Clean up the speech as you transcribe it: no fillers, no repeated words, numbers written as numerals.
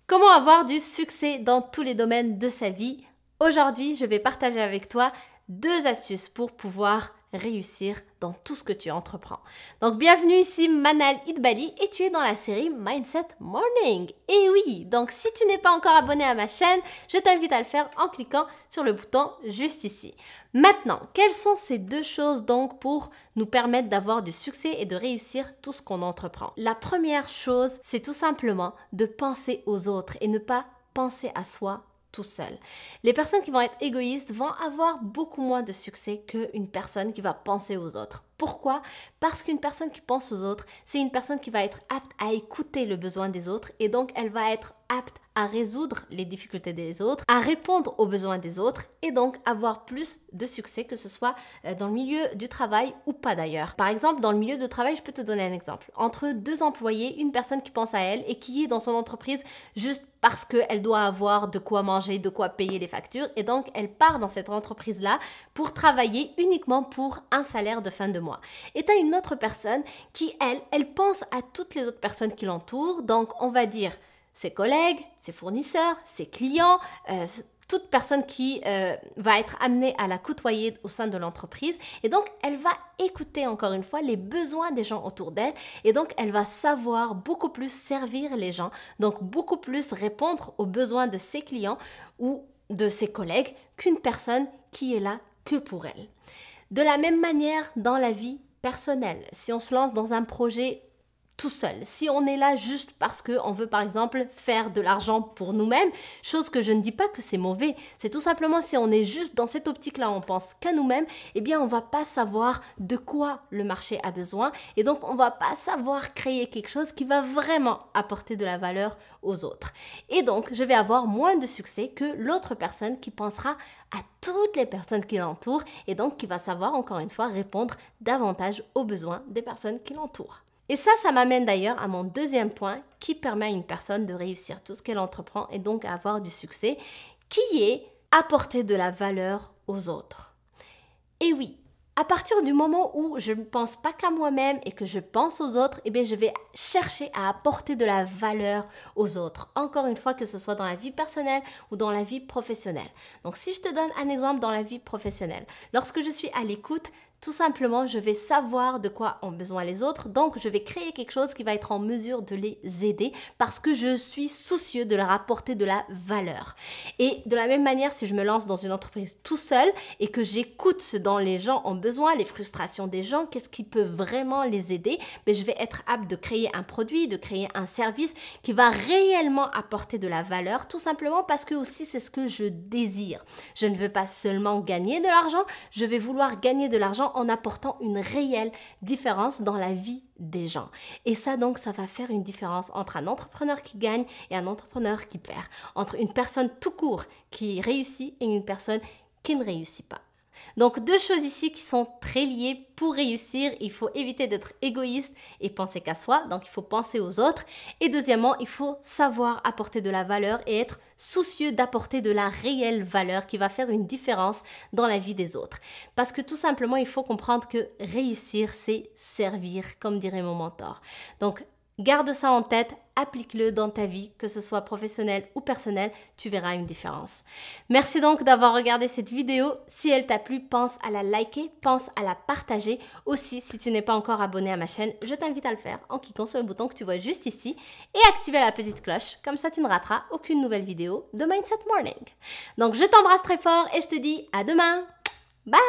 Comment avoir du succès dans tous les domaines de sa vie? Aujourd'hui, je vais partager avec toi 2 astuces pour pouvoir réussir dans tout ce que tu entreprends. Donc, bienvenue ici, Manal Idbali, et tu es dans la série Mindset Morning. Et oui, donc si tu n'es pas encore abonné à ma chaîne, je t'invite à le faire en cliquant sur le bouton juste ici. Maintenant, quelles sont ces 2 choses donc pour nous permettre d'avoir du succès et de réussir tout ce qu'on entreprend? La première chose, c'est tout simplement de penser aux autres et ne pas penser à soi tout seul. Les personnes qui vont être égoïstes vont avoir beaucoup moins de succès qu'une personne qui va penser aux autres. Pourquoi? Parce qu'une personne qui pense aux autres, c'est une personne qui va être apte à écouter le besoin des autres et donc elle va être apte à résoudre les difficultés des autres, à répondre aux besoins des autres et donc avoir plus de succès, que ce soit dans le milieu du travail ou pas d'ailleurs. Par exemple, dans le milieu de travail, je peux te donner un exemple. Entre 2 employés, une personne qui pense à elle et qui est dans son entreprise juste parce qu'elle doit avoir de quoi manger, de quoi payer les factures et donc elle part dans cette entreprise-là pour travailler uniquement pour un salaire de fin de mois. Et tu as une autre personne qui, elle pense à toutes les autres personnes qui l'entourent, donc on va dire ses collègues, ses fournisseurs, ses clients, toute personne qui va être amenée à la côtoyer au sein de l'entreprise. Et donc, elle va écouter encore une fois les besoins des gens autour d'elle. Et donc, elle va savoir beaucoup plus servir les gens, donc beaucoup plus répondre aux besoins de ses clients ou de ses collègues qu'une personne qui est là que pour elle. De la même manière, dans la vie personnelle, si on se lance dans un projet tout seul, si on est là juste parce qu'on veut par exemple faire de l'argent pour nous-mêmes, chose que je ne dis pas que c'est mauvais, c'est tout simplement si on est juste dans cette optique-là, on pense qu'à nous-mêmes, eh bien on va pas savoir de quoi le marché a besoin et donc on va pas savoir créer quelque chose qui va vraiment apporter de la valeur aux autres. Et donc je vais avoir moins de succès que l'autre personne qui pensera à toutes les personnes qui l'entourent et donc qui va savoir encore une fois répondre davantage aux besoins des personnes qui l'entourent. Et ça m'amène d'ailleurs à mon 2e point qui permet à une personne de réussir tout ce qu'elle entreprend et donc à avoir du succès, qui est apporter de la valeur aux autres. Et oui, à partir du moment où je ne pense pas qu'à moi-même et que je pense aux autres, eh bien je vais chercher à apporter de la valeur aux autres. Encore une fois, que ce soit dans la vie personnelle ou dans la vie professionnelle. Donc si je te donne un exemple dans la vie professionnelle, lorsque je suis à l'écoute, tout simplement, je vais savoir de quoi ont besoin les autres, donc je vais créer quelque chose qui va être en mesure de les aider parce que je suis soucieux de leur apporter de la valeur. Et de la même manière, si je me lance dans une entreprise tout seul et que j'écoute ce dont les gens ont besoin, les frustrations des gens, qu'est-ce qui peut vraiment les aider, mais je vais être apte de créer un produit, de créer un service qui va réellement apporter de la valeur, tout simplement parce que aussi c'est ce que je désire. Je ne veux pas seulement gagner de l'argent, je vais vouloir gagner de l'argent en apportant une réelle différence dans la vie des gens. Et ça donc, ça va faire une différence entre un entrepreneur qui gagne et un entrepreneur qui perd. Entre une personne tout court qui réussit et une personne qui ne réussit pas. Donc 2 choses ici qui sont très liées. Pour réussir, il faut éviter d'être égoïste et penser qu'à soi, donc il faut penser aux autres. Et deuxièmement, il faut savoir apporter de la valeur et être soucieux d'apporter de la réelle valeur qui va faire une différence dans la vie des autres. Parce que tout simplement, il faut comprendre que réussir, c'est servir, comme dirait mon mentor. Donc garde ça en tête, applique-le dans ta vie, que ce soit professionnel ou personnel, tu verras une différence. Merci donc d'avoir regardé cette vidéo. Si elle t'a plu, pense à la liker, pense à la partager. Aussi, si tu n'es pas encore abonné à ma chaîne, je t'invite à le faire en cliquant sur le bouton que tu vois juste ici et activer la petite cloche. Comme ça, tu ne rateras aucune nouvelle vidéo de Mindset Morning. Donc, je t'embrasse très fort et je te dis à demain. Bye!